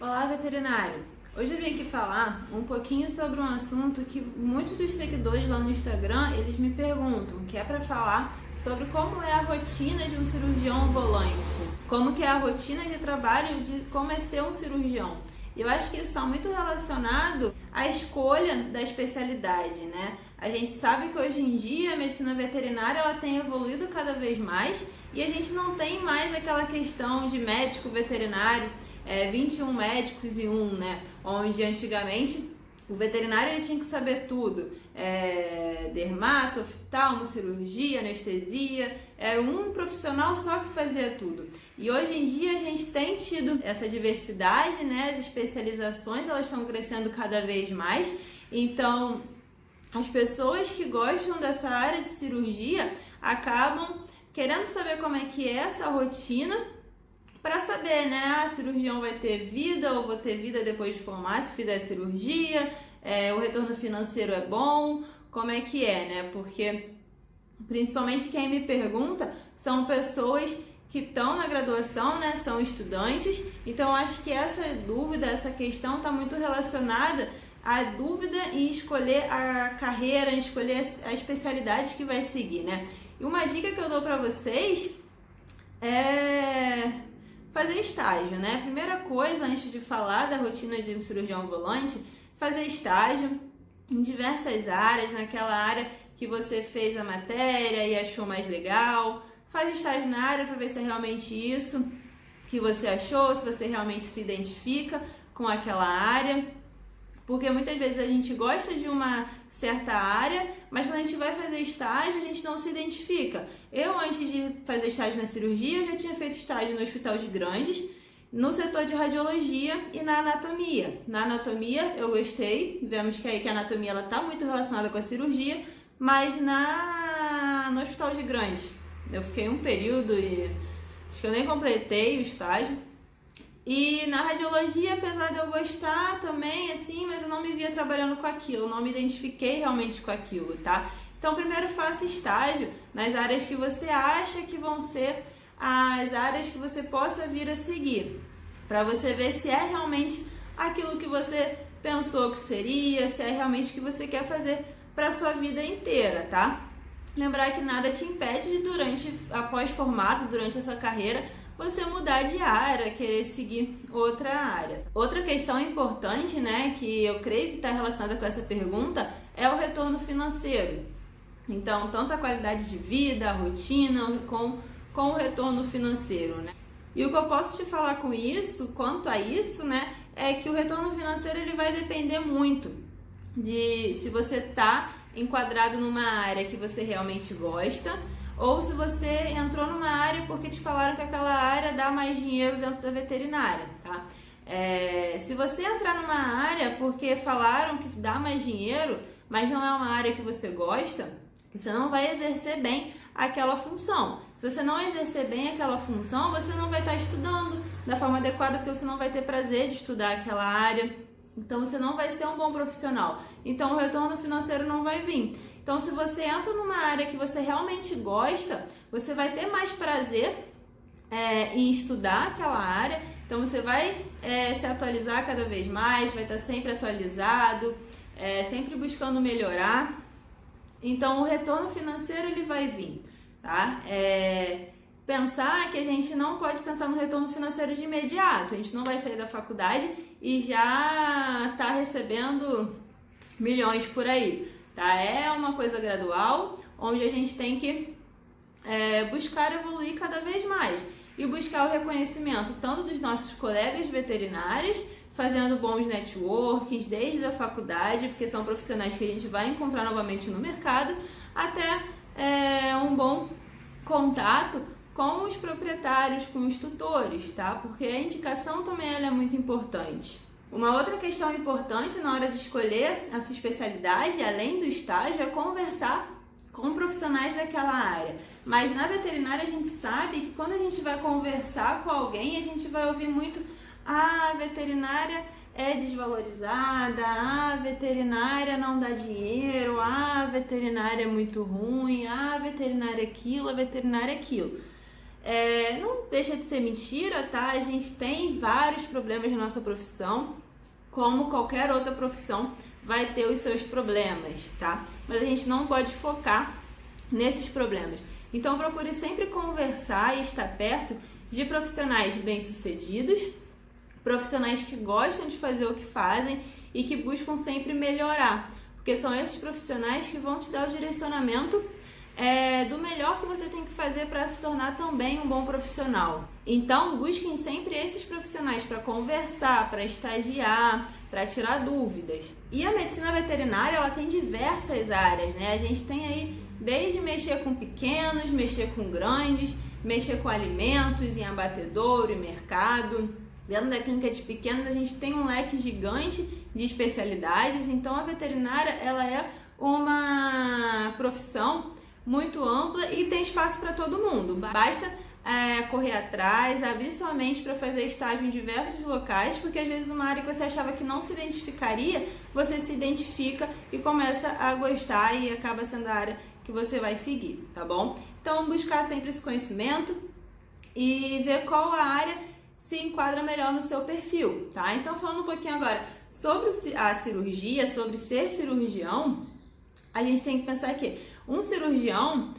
Olá, veterinário! Hoje eu vim aqui falar um pouquinho sobre um assunto que muitos dos seguidores lá no Instagram, eles me perguntam, que é para falar sobre como é a rotina de um cirurgião ambulante, como que é a rotina de trabalho de como é ser um cirurgião. E eu acho que isso está muito relacionado à escolha da especialidade, né? A gente sabe que hoje em dia a medicina veterinária ela tem evoluído cada vez mais e a gente não tem mais aquela questão de médico veterinário, 21 médicos e um, né? Onde antigamente o veterinário ele tinha que saber tudo, dermato, oftalmo, cirurgia, anestesia, era um profissional só que fazia tudo. E hoje em dia a gente tem tido essa diversidade, né? As especializações elas estão crescendo cada vez mais, então as pessoas que gostam dessa área de cirurgia acabam querendo saber como é que é essa rotina para saber, né, cirurgião vai ter vida ou vou ter vida depois de formar se fizer cirurgia, o retorno financeiro é bom, como é que é, né, porque principalmente quem me pergunta são pessoas que estão na graduação, né, são estudantes, então eu acho que essa dúvida, essa questão está muito relacionada à dúvida em escolher a carreira, em escolher a especialidade que vai seguir, né, e uma dica que eu dou para vocês é fazer estágio, né? Primeira coisa, antes de falar da rotina de um cirurgião ambulante, fazer estágio em diversas áreas, naquela área que você fez a matéria e achou mais legal. Faz estágio na área para ver se é realmente isso que você achou, se você realmente se identifica com aquela área. Porque muitas vezes a gente gosta de uma certa área, mas quando a gente vai fazer estágio, a gente não se identifica. Eu, antes de fazer estágio na cirurgia, eu já tinha feito estágio no Hospital de Grandes, no setor de radiologia e na anatomia. Na anatomia eu gostei, vemos que a anatomia está muito relacionada com a cirurgia, mas no Hospital de Grandes eu fiquei um período e acho que eu nem completei o estágio. E na radiologia, apesar de eu gostar também, assim, mas eu não me via trabalhando com aquilo, não me identifiquei realmente com aquilo, tá? Então, primeiro faça estágio nas áreas que você acha que vão ser as áreas que você possa vir a seguir, para você ver se é realmente aquilo que você pensou que seria, se é realmente o que você quer fazer para a sua vida inteira, tá? Lembrar que nada te impede de, após formado, durante a sua carreira, você mudar de área, querer seguir outra área. Outra questão importante, né, que eu creio que está relacionada com essa pergunta, é o retorno financeiro. Então, tanto a qualidade de vida, a rotina, com o retorno financeiro, né? E o que eu posso te falar com isso, quanto a isso, né, é que o retorno financeiro ele vai depender muito de se você está enquadrado numa área que você realmente gosta, ou se você entrou numa área porque te falaram que aquela área dá mais dinheiro dentro da veterinária, tá? Se você entrar numa área porque falaram que dá mais dinheiro, mas não é uma área que você gosta, você não vai exercer bem aquela função. Se você não exercer bem aquela função, você não vai estar estudando da forma adequada, porque você não vai ter prazer de estudar aquela área. Então, você não vai ser um bom profissional. Então, o retorno financeiro não vai vir. Então, se você entra numa área que você realmente gosta, você vai ter mais prazer em estudar aquela área. Então, você vai se atualizar cada vez mais, vai estar sempre atualizado, sempre buscando melhorar. Então, o retorno financeiro ele vai vir, tá? Pensar que a gente não pode pensar no retorno financeiro de imediato. A gente não vai sair da faculdade e já tá recebendo milhões por aí, tá? É uma coisa gradual, onde a gente tem que buscar evoluir cada vez mais e buscar o reconhecimento tanto dos nossos colegas veterinários, fazendo bons networkings desde a faculdade, porque são profissionais que a gente vai encontrar novamente no mercado, até um bom contato com os proprietários, com os tutores, tá? Porque a indicação também ela é muito importante. Uma outra questão importante na hora de escolher a sua especialidade, além do estágio, é conversar com profissionais daquela área. Mas na veterinária a gente sabe que quando a gente vai conversar com alguém, a gente vai ouvir muito: a veterinária é desvalorizada, a veterinária não dá dinheiro, a veterinária é muito ruim, a veterinária é aquilo, a veterinária é aquilo. não deixa de ser mentira, tá? A gente tem vários problemas na nossa profissão, como qualquer outra profissão vai ter os seus problemas, tá? Mas a gente não pode focar nesses problemas. Então procure sempre conversar e estar perto de profissionais bem-sucedidos, profissionais que gostam de fazer o que fazem e que buscam sempre melhorar, porque são esses profissionais que vão te dar o direcionamento do melhor que você tem que fazer para se tornar também um bom profissional. Então busquem sempre esses profissionais para conversar, para estagiar, para tirar dúvidas. E a medicina veterinária, ela tem diversas áreas, né? A gente tem aí desde mexer com pequenos, mexer com grandes, mexer com alimentos em abatedouro e mercado. Dentro da clínica de pequenos, a gente tem um leque gigante de especialidades. Então a veterinária, ela é uma profissão muito ampla e tem espaço para todo mundo. Basta correr atrás, abrir sua mente para fazer estágio em diversos locais, porque às vezes uma área que você achava que não se identificaria, você se identifica e começa a gostar e acaba sendo a área que você vai seguir, tá bom? Então buscar sempre esse conhecimento e ver qual a área se enquadra melhor no seu perfil, tá? Então falando um pouquinho agora sobre a cirurgia, sobre ser cirurgião, a gente tem que pensar que um cirurgião,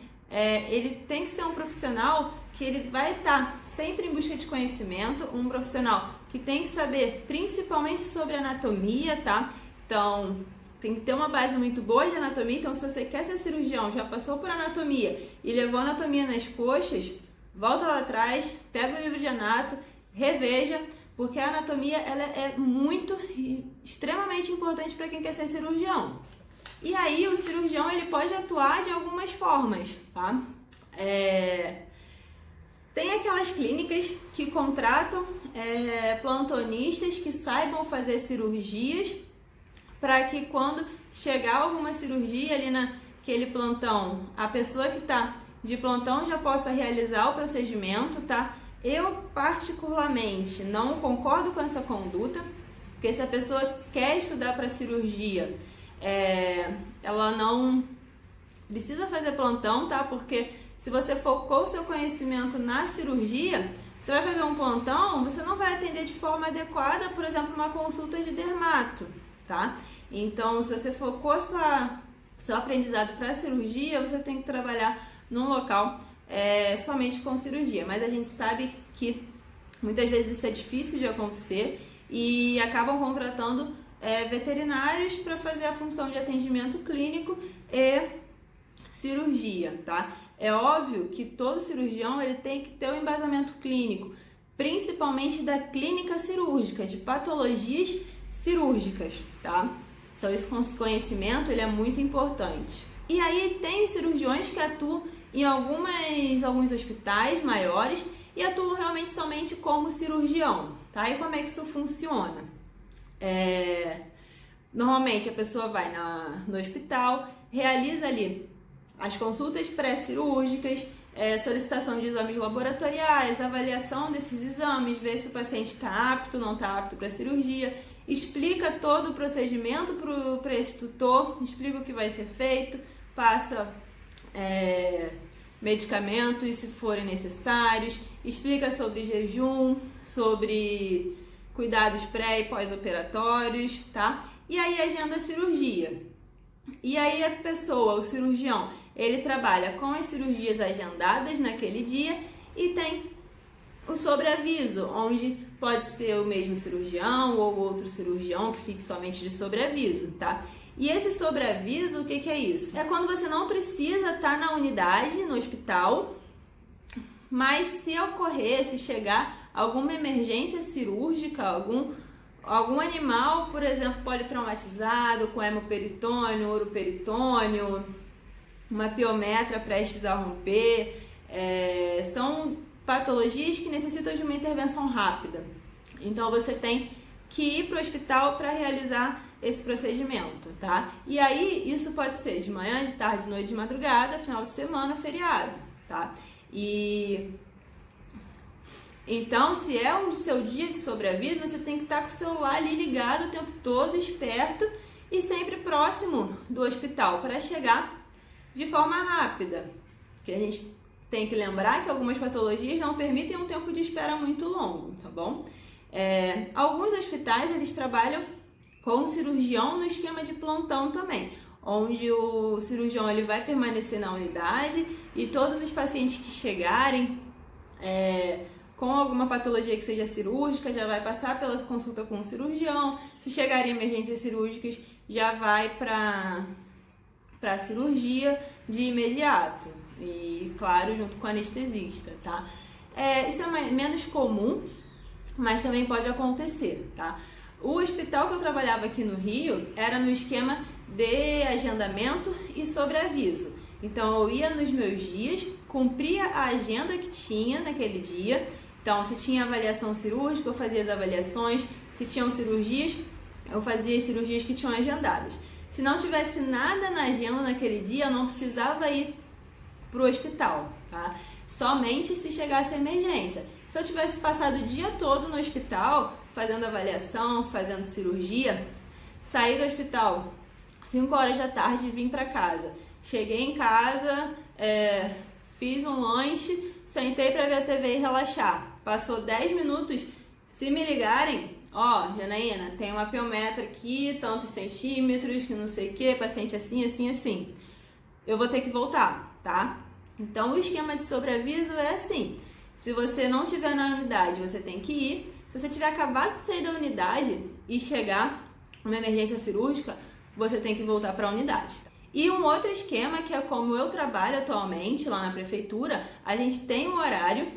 ele tem que ser um profissional que ele vai estar sempre em busca de conhecimento, um profissional que tem que saber principalmente sobre anatomia, tá? Então, tem que ter uma base muito boa de anatomia. Então, se você quer ser cirurgião, já passou por anatomia e levou anatomia nas coxas, volta lá atrás, pega o livro de anato, reveja, porque a anatomia ela é muito, extremamente importante para quem quer ser cirurgião. E aí o cirurgião ele pode atuar de algumas formas, tá? Tem aquelas clínicas que contratam plantonistas que saibam fazer cirurgias para que quando chegar alguma cirurgia ali naquele plantão, a pessoa que está de plantão já possa realizar o procedimento, tá? Eu particularmente não concordo com essa conduta, porque se a pessoa quer estudar para cirurgia, ela não precisa fazer plantão, tá? Porque se você focou o seu conhecimento na cirurgia, você vai fazer um plantão, você não vai atender de forma adequada, por exemplo, uma consulta de dermato, tá? Então, se você focou seu aprendizado para cirurgia, você tem que trabalhar num local somente com cirurgia. Mas a gente sabe que muitas vezes isso é difícil de acontecer e acabam contratando veterinários para fazer a função de atendimento clínico e cirurgia, tá? É óbvio que todo cirurgião ele tem que ter um embasamento clínico, principalmente da clínica cirúrgica, de patologias cirúrgicas, tá? Então esse conhecimento ele é muito importante. E aí tem cirurgiões que atuam em alguns hospitais maiores e atuam realmente somente como cirurgião, tá? E como é que isso funciona? Normalmente a pessoa vai no hospital, realiza ali as consultas pré-cirúrgicas, solicitação de exames laboratoriais, avaliação desses exames, ver se o paciente está apto, não está apto para cirurgia, explica todo o procedimento para esse tutor, explica o que vai ser feito, passa medicamentos se forem necessários, explica sobre jejum, sobre cuidados pré e pós-operatórios, tá? E aí agenda a cirurgia. E aí a pessoa, o cirurgião, ele trabalha com as cirurgias agendadas naquele dia e tem o sobreaviso, onde pode ser o mesmo cirurgião ou outro cirurgião que fique somente de sobreaviso, tá? E esse sobreaviso, o que é isso? É quando você não precisa estar na unidade, no hospital, mas se ocorrer, se chegar alguma emergência cirúrgica, algum animal, por exemplo, politraumatizado, com hemoperitônio, uroperitônio, uma piometra prestes a romper, são patologias que necessitam de uma intervenção rápida. Então você tem que ir para o hospital para realizar esse procedimento, tá? E aí isso pode ser de manhã, de tarde, de noite, de madrugada, final de semana, feriado, tá? Então, se é o seu dia de sobreaviso, você tem que estar com o celular ali ligado o tempo todo, esperto e sempre próximo do hospital para chegar de forma rápida. Que a gente tem que lembrar que algumas patologias não permitem um tempo de espera muito longo, tá bom? Alguns hospitais, eles trabalham com o cirurgião no esquema de plantão também, onde o cirurgião ele vai permanecer na unidade e todos os pacientes que chegarem com alguma patologia que seja cirúrgica já vai passar pela consulta com o cirurgião. Se chegarem emergências cirúrgicas, já vai para a cirurgia de imediato e, claro, junto com o anestesista, tá? Isso é menos comum, mas também pode acontecer, tá? O hospital que eu trabalhava aqui no Rio era no esquema de agendamento e sobreaviso. Então, eu ia nos meus dias, cumpria a agenda que tinha naquele dia. Então, se tinha avaliação cirúrgica, eu fazia as avaliações. Se tinham cirurgias, eu fazia as cirurgias que tinham agendadas. Se não tivesse nada na agenda naquele dia, eu não precisava ir para o hospital, tá? Somente se chegasse a emergência. Se eu tivesse passado o dia todo no hospital, fazendo avaliação, fazendo cirurgia, saí do hospital 5 horas da tarde e vim para casa. Cheguei em casa, fiz um lanche, sentei para ver a TV e relaxar. Passou 10 minutos, se me ligarem, Janaína, tem uma piometra aqui, tantos centímetros, que não sei o que, paciente assim, assim, assim. Eu vou ter que voltar, tá? Então, o esquema de sobreaviso é assim. Se você não estiver na unidade, você tem que ir. Se você tiver acabado de sair da unidade e chegar uma emergência cirúrgica, você tem que voltar para a unidade. E um outro esquema, que é como eu trabalho atualmente lá na prefeitura, a gente tem um horário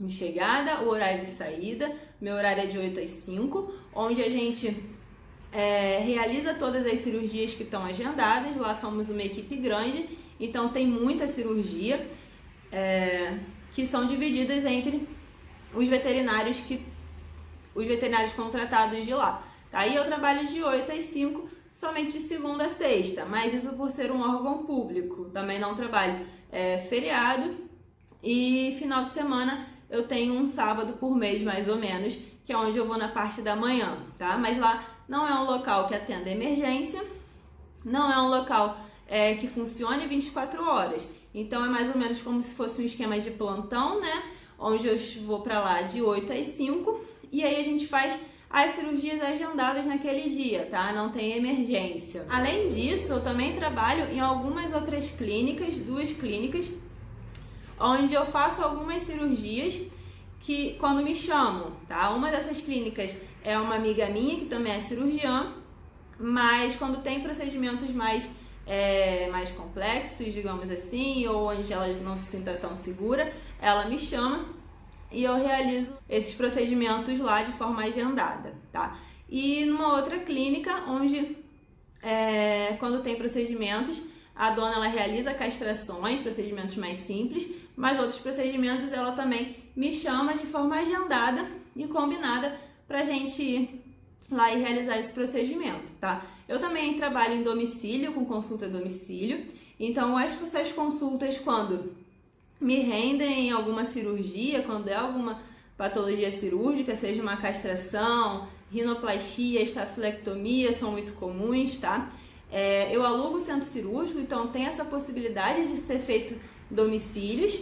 de chegada, o horário de saída. Meu horário é de 8 às 5, onde a gente realiza todas as cirurgias que estão agendadas. Lá somos uma equipe grande, então tem muita cirurgia que são divididas entre os veterinários contratados de lá. Aí eu trabalho de 8 às 5, somente de segunda a sexta, mas isso por ser um órgão público. Também não trabalho feriado e final de semana eu tenho um sábado por mês, mais ou menos, que é onde eu vou na parte da manhã, tá? Mas lá não é um local que atenda emergência, não é um local que funcione 24 horas. Então é mais ou menos como se fosse um esquema de plantão, né? Onde eu vou para lá de 8 às 5 e aí a gente faz as cirurgias agendadas naquele dia, tá? Não tem emergência. Além disso, eu também trabalho em algumas outras clínicas, 2 clínicas, onde eu faço algumas cirurgias que quando me chamam, tá? Uma dessas clínicas é uma amiga minha que também é cirurgiã, mas quando tem procedimentos mais complexos, digamos assim, ou onde ela não se sinta tão segura, ela me chama e eu realizo esses procedimentos lá de forma agendada, tá? E numa outra clínica, onde quando tem procedimentos, a dona ela realiza castrações, procedimentos mais simples, mas outros procedimentos ela também me chama de forma agendada e combinada pra gente ir lá e realizar esse procedimento, tá? Eu também trabalho em domicílio, com consulta a domicílio, então essas consultas, quando me rendem alguma cirurgia, quando é alguma patologia cirúrgica, seja uma castração, rinoplastia, estafilectomia, são muito comuns, tá? Eu alugo o centro cirúrgico, então tem essa possibilidade de ser feito domicílios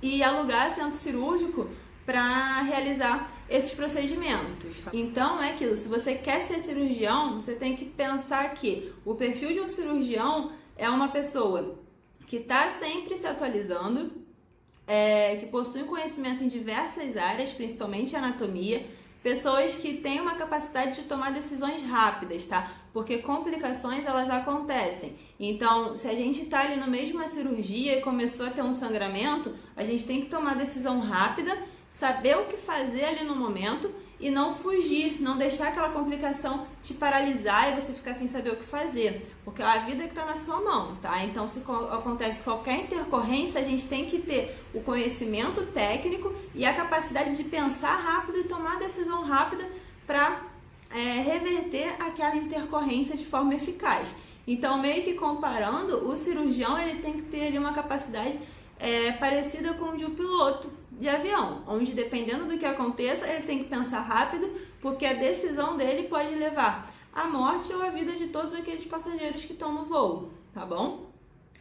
e alugar centro cirúrgico para realizar esses procedimentos. Então é aquilo, se você quer ser cirurgião, você tem que pensar que o perfil de um cirurgião é uma pessoa que está sempre se atualizando, que possui conhecimento em diversas áreas, principalmente anatomia, pessoas que têm uma capacidade de tomar decisões rápidas, tá? Porque complicações elas acontecem. Então, se a gente está ali no meio de uma cirurgia e começou a ter um sangramento, a gente tem que tomar decisão rápida, saber o que fazer ali no momento e não fugir, não deixar aquela complicação te paralisar e você ficar sem saber o que fazer, porque é a vida que está na sua mão, tá? Então, se acontece qualquer intercorrência, a gente tem que ter o conhecimento técnico e a capacidade de pensar rápido e tomar decisão rápida para reverter aquela intercorrência de forma eficaz. Então, meio que comparando, o cirurgião ele tem que ter ali uma capacidade parecida com o de um piloto de avião, onde dependendo do que aconteça, ele tem que pensar rápido, porque a decisão dele pode levar à morte ou à vida de todos aqueles passageiros que estão no voo, tá bom?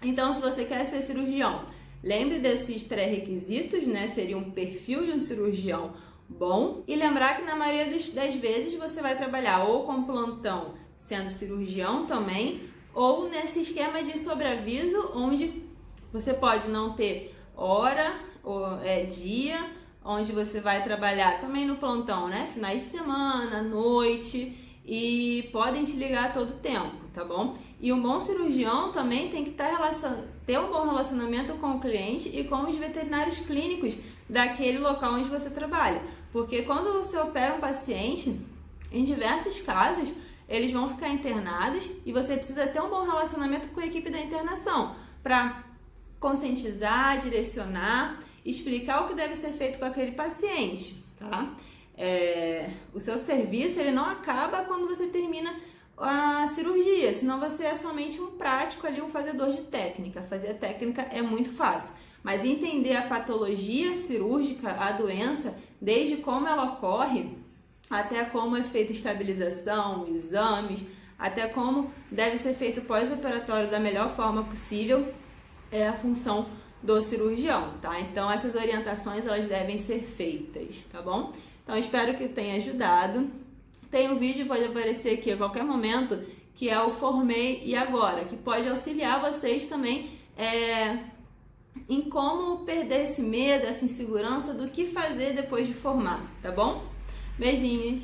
Então, se você quer ser cirurgião, Lembre desses pré-requisitos, né? Seria um perfil de um cirurgião bom. E lembrar que na maioria das vezes você vai trabalhar ou com plantão, sendo cirurgião também, ou nesse esquema de sobreaviso, onde você pode não ter hora ou dia, onde você vai trabalhar também no plantão, né? Finais de semana, noite, e podem te ligar a todo tempo, tá bom? E um bom cirurgião também tem que ter um bom relacionamento com o cliente e com os veterinários clínicos daquele local onde você trabalha. Porque quando você opera um paciente, em diversos casos, eles vão ficar internados e você precisa ter um bom relacionamento com a equipe da internação para conscientizar, direcionar, explicar o que deve ser feito com aquele paciente, tá? O seu serviço ele não acaba quando você termina a cirurgia, senão você é somente um prático ali, um fazedor de técnica. Fazer a técnica é muito fácil, mas entender a patologia cirúrgica, a doença, desde como ela ocorre, até como é feita a estabilização, exames, até como deve ser feito pós-operatório da melhor forma possível, é a função do cirurgião, tá? Então essas orientações elas devem ser feitas, tá bom? Então espero que tenha ajudado. Tem um vídeo, pode aparecer aqui a qualquer momento, que é o Formei e Agora, que pode auxiliar vocês também em como perder esse medo, essa insegurança do que fazer depois de formar, tá bom? Beijinhos!